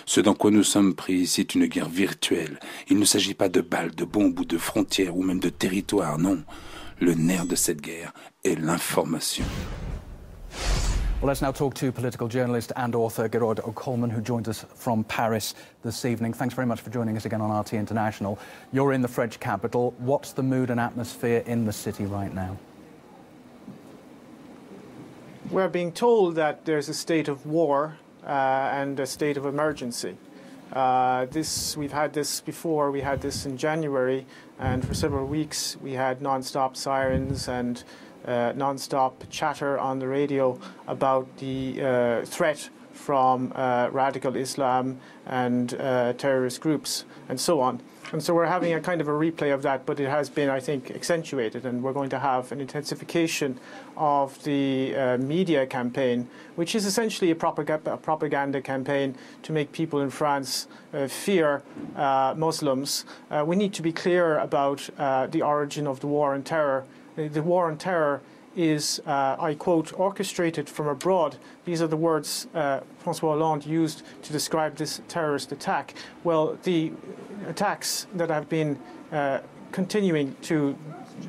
Ce dans quoi nous sommes pris, c'est une guerre virtuelle. Il ne s'agit pas de balles, de bombes ou de frontières ou même de territoires, non. Le nerf de cette guerre est l'information. Well, let's now talk to political journalist and author Geroid O'Coleman, who joins us from Paris this evening. Thanks very much for joining us again on RT International. You're in the French capital. What's the mood and atmosphere in the city right now? We're being told that there's a state of war and a state of emergency. We've had this before. We had this in January, and for several weeks we had non-stop sirens and non-stop chatter on the radio about the threat from radical Islam and terrorist groups and so on. And so we're having a kind of a replay of that, but it has been, I think, accentuated, and we're going to have an intensification of the media campaign, which is essentially a propaganda campaign to make people in France fear Muslims. We need to be clear about the origin of the war on terror. The war on terror is, I quote, orchestrated from abroad. These are the words François Hollande used to describe this terrorist attack. Well, the attacks that have been continuing to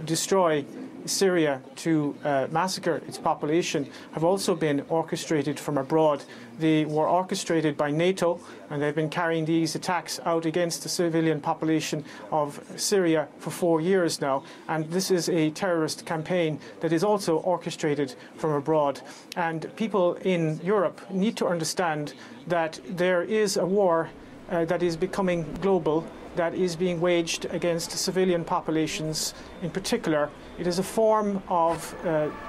destroy Syria, to massacre its population, have also been orchestrated from abroad. They were orchestrated by NATO, and they've been carrying these attacks out against the civilian population of Syria for 4 years now. And this is a terrorist campaign that is also orchestrated from abroad. And people in Europe need to understand that there is a war that is becoming global, that is being waged against civilian populations in particular. It is a form of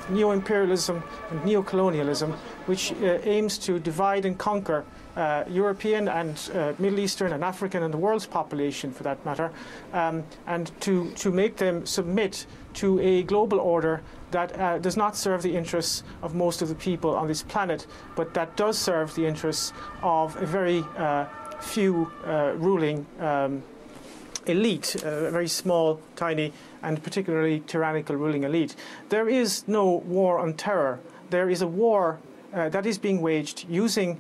neo-imperialism and neo-colonialism which aims to divide and conquer European and Middle Eastern and African and the world's population, for that matter, and to make them submit to a global order that does not serve the interests of most of the people on this planet, but that does serve the interests of a very few ruling elite, a very small, tiny, and particularly tyrannical ruling elite. There is no war on terror. There is a war that is being waged using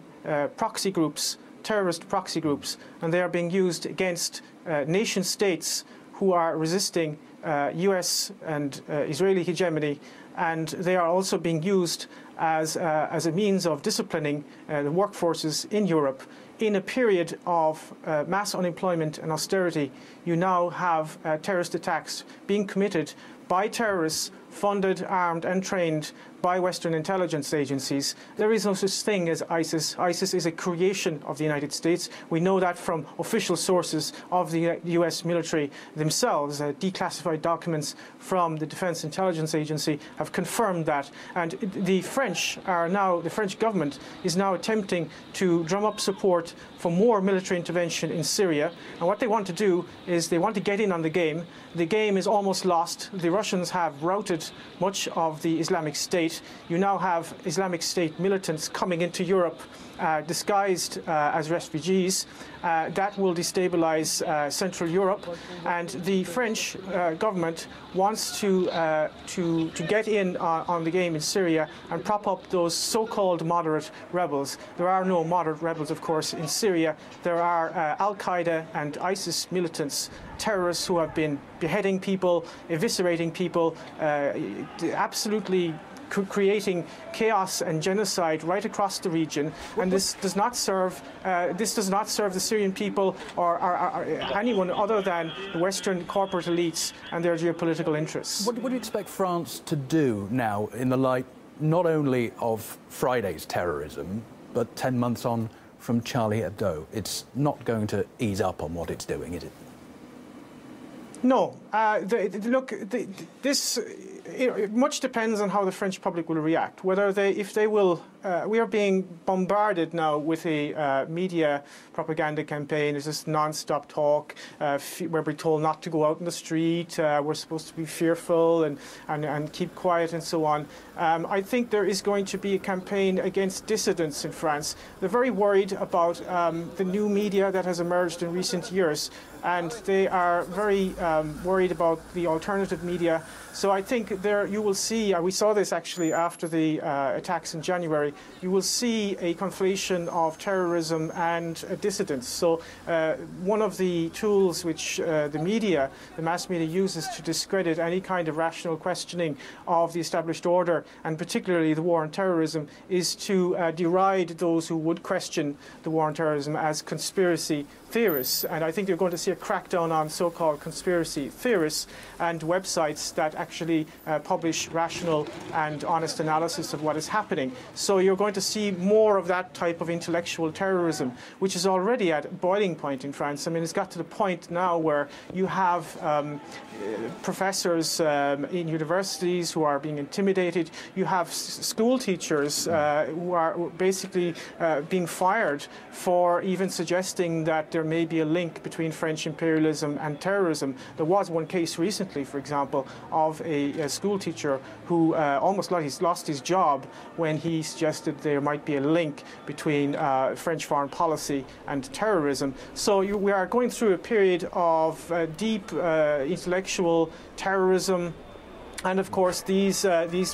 proxy groups, terrorist proxy groups, and they are being used against nation states who are resisting US and Israeli hegemony, and they are also being used as a means of disciplining the workforces in Europe. In a period of mass unemployment and austerity, you now have terrorist attacks being committed by terrorists funded, armed and trained by Western intelligence agencies. There is no such thing as ISIS. ISIS is a creation of the United States. We know that from official sources of the US military themselves. Declassified documents from the Defense Intelligence Agency have confirmed that. And the French government is now attempting to drum up support for more military intervention in Syria. And what they want to do is they want to get in on the game. The game is almost lost. The Russians have routed much of the Islamic State. You now have Islamic State militants coming into Europe disguised as refugees. That will destabilize Central Europe, and the French government wants to get in on the game in Syria and prop up those so-called moderate rebels. There are no moderate rebels, of course, in Syria. There are Al-Qaeda and ISIS militants, terrorists who have been beheading people, eviscerating people, absolutely creating chaos and genocide right across the region, and this does not serve the Syrian people or anyone other than the Western corporate elites and their geopolitical interests. What do you expect France to do now in the light not only of Friday's terrorism, but 10 months on from Charlie Hebdo? It's not going to ease up on what it's doing, is it? No. Much depends on how the French public will react. If they will, we are being bombarded now with a media propaganda campaign. There's this non-stop talk where we're told not to go out in the street. We're supposed to be fearful and keep quiet and so on. I think there is going to be a campaign against dissidents in France. They're very worried about the new media that has emerged in recent years, and they are very worried worried about the alternative media. So I think there you will see, we saw this actually after the attacks in January, you will see a conflation of terrorism and dissidence. So one of the tools which the media, the mass media, uses to discredit any kind of rational questioning of the established order, and particularly the war on terrorism, is to deride those who would question the war on terrorism as conspiracy theorists. And I think you're going to see a crackdown on so-called conspiracy theorists and websites that actually publish rational and honest analysis of what is happening. So you're going to see more of that type of intellectual terrorism, which is already at a boiling point in France. I mean, it's got to the point now where you have professors in universities who are being intimidated. You have school teachers who are basically being fired for even suggesting that there may be a link between French imperialism and terrorism. There was one case recently, for example, of a school teacher who almost lost his job when he suggested there might be a link between French foreign policy and terrorism. So we are going through a period of deep intellectual terrorism. And of course, these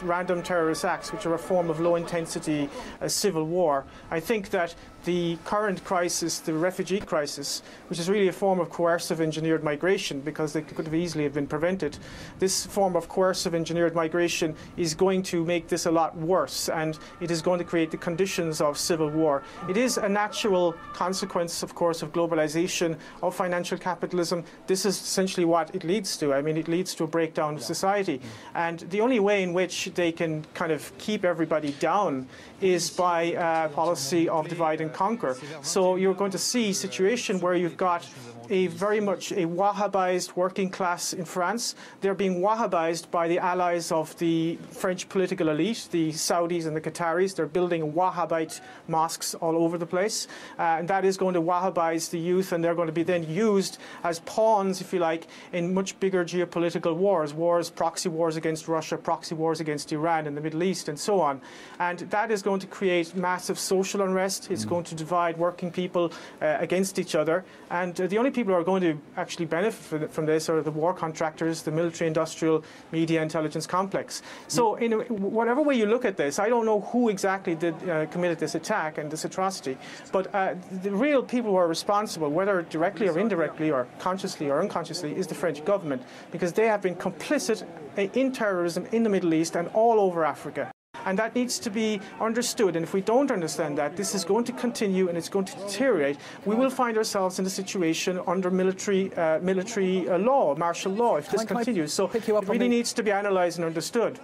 random terrorist acts, which are a form of low-intensity civil war. I think that the current crisis, the refugee crisis, which is really a form of coercive engineered migration, because they could have easily been prevented, this form of coercive engineered migration is going to make this a lot worse, and it is going to create the conditions of civil war. It is a natural consequence, of course, of globalization, of financial capitalism. This is essentially what it leads to. I mean, it leads to a breakdown of society. And the only way in which they can kind of keep everybody down is by a policy of divide and conquer. So you're going to see a situation where you've got a very much a Wahhabized working class in France. They're being Wahhabized by the allies of the French political elite, the Saudis and the Qataris. They're building Wahhabite mosques all over the place. And that is going to Wahhabize the youth, and they're going to be then used as pawns, if you like, in much bigger geopolitical wars, proxy wars against Russia, proxy wars against Iran in the Middle East, and so on. And that is going to create massive social unrest. It's going to divide working people against each other. And the only people who are going to actually benefit from this are the war contractors, the military-industrial media intelligence complex. So in whatever way you look at this, I don't know who exactly committed this attack and this atrocity, but the real people who are responsible, whether directly or indirectly or consciously or unconsciously, is the French government, because they have been complicit in terrorism in the Middle East and all over Africa. And that needs to be understood. And if we don't understand that, this is going to continue and it's going to deteriorate. We will find ourselves in a situation under military law, martial law, if this continues. So it really needs to be analysed and understood.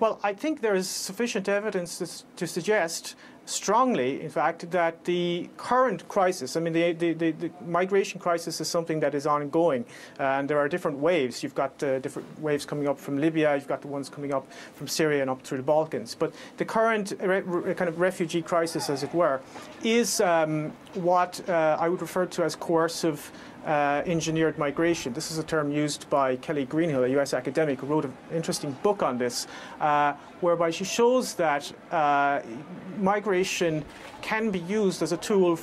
Well, I think there is sufficient evidence to suggest strongly, in fact, that the current crisis, I mean, the migration crisis is something that is ongoing, and there are different waves. You've got different waves coming up from Libya, you've got the ones coming up from Syria and up through the Balkans. But the current kind of refugee crisis, as it were, is what I would refer to as coercive engineered migration. This is a term used by Kelly Greenhill, a US academic, who wrote an interesting book on this, whereby she shows that migration can be used as a tool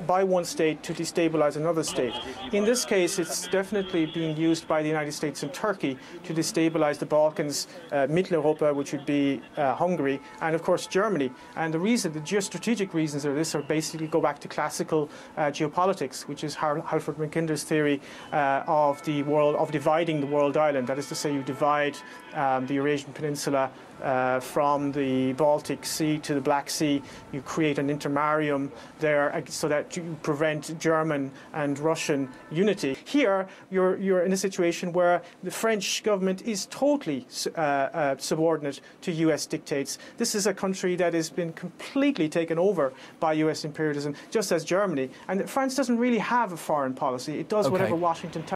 by one state to destabilize another state. In this case, it's definitely being used by the United States and Turkey to destabilize the Balkans, Mitteleuropa, which would be Hungary, and of course Germany. And the geostrategic reasons of this are basically go back to classical geopolitics, which is Halford Mackinder's theory of dividing the world island. That is to say, you divide the Eurasian Peninsula from the Baltic Sea to the Black Sea. You create an intermarium there so that you prevent German and Russian unity. Here, you're in a situation where the French government is totally subordinate to US dictates. This is a country that has been completely taken over by US imperialism, just as Germany. And France doesn't really have a foreign policy. It does whatever Washington tells.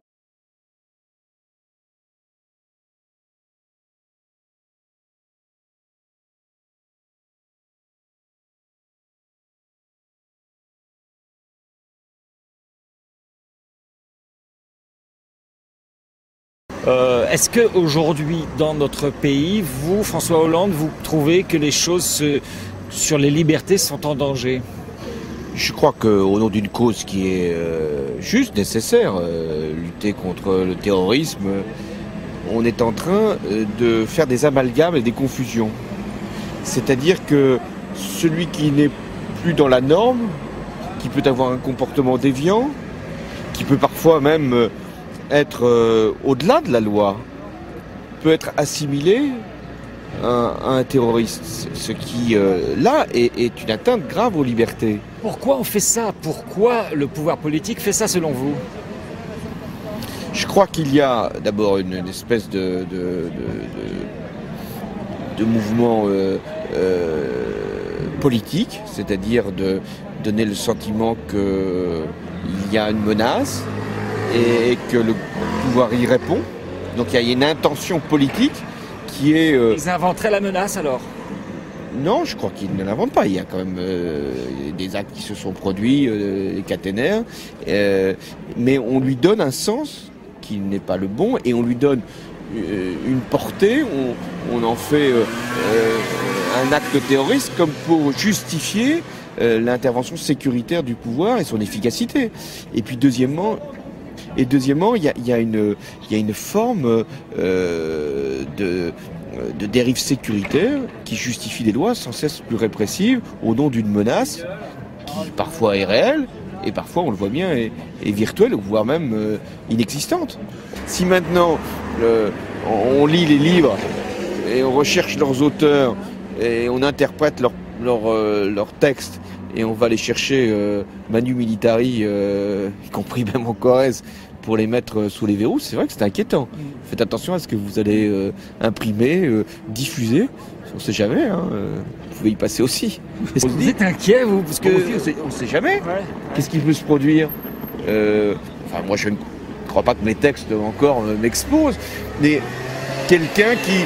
Est-ce qu'aujourd'hui, dans notre pays, vous, François Hollande, vous trouvez que les choses sur les libertés sont en danger? Je crois qu'au nom d'une cause qui est juste, nécessaire, lutter contre le terrorisme, on est en train de faire des amalgames et des confusions. C'est-à-dire que celui qui n'est plus dans la norme, qui peut avoir un comportement déviant, qui peut parfois même être au-delà de la loi, peut être assimilé à un terroriste, ce qui, là, est une atteinte grave aux libertés. Pourquoi on fait ça? Pourquoi le pouvoir politique fait ça selon vous? Je crois qu'il y a d'abord une espèce de mouvement politique, c'est-à-dire de donner le sentiment qu'il y a une menace et que le pouvoir y répond. Donc il y a une intention politique qui est... Ils inventeraient la menace alors? Non, je crois qu'ils ne l'inventent pas. Il y a quand même des actes qui se sont produits, des caténaires, mais on lui donne un sens qui n'est pas le bon et on lui donne une portée, on en fait un acte terroriste comme pour justifier l'intervention sécuritaire du pouvoir et son efficacité. Et puis deuxièmement, il y a une forme de dérive sécuritaire qui justifie des lois sans cesse plus répressives au nom d'une menace qui parfois est réelle et parfois, on le voit bien, est virtuelle, voire même inexistante. Si maintenant on lit les livres et on recherche leurs auteurs et on interprète leurs textes et on va les chercher manu militari, y compris même en Corrèze, pour les mettre sous les verrous, c'est vrai que c'est inquiétant. Faites attention à ce que vous allez imprimer, diffuser. On ne sait jamais, hein. Vous pouvez y passer aussi. Est-ce que vous êtes inquiet, vous? Parce que on ne sait jamais. Ouais. Qu'est-ce qui peut se produire? Moi, je ne crois pas que mes textes encore m'exposent, mais quelqu'un qui...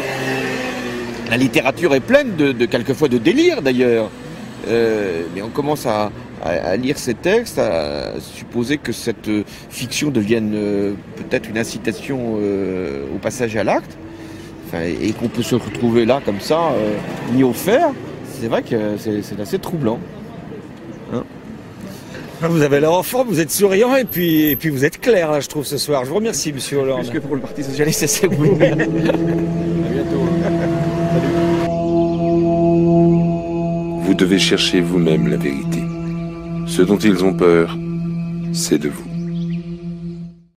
La littérature est pleine de quelquefois de délire, d'ailleurs. Mais on commence à lire ces textes, à supposer que cette fiction devienne peut-être une incitation au passage à l'acte, et qu'on peut se retrouver là comme ça, mis au fer. C'est vrai que c'est assez troublant. Hein? Vous avez l'air en forme, vous êtes souriant et puis vous êtes clair là, je trouve, ce soir. Je vous remercie, monsieur Hollande. Plus que pour le Parti Socialiste, c'est oui. À bientôt. Vous devez chercher vous-même la vérité. Ce dont ils ont peur, c'est de vous.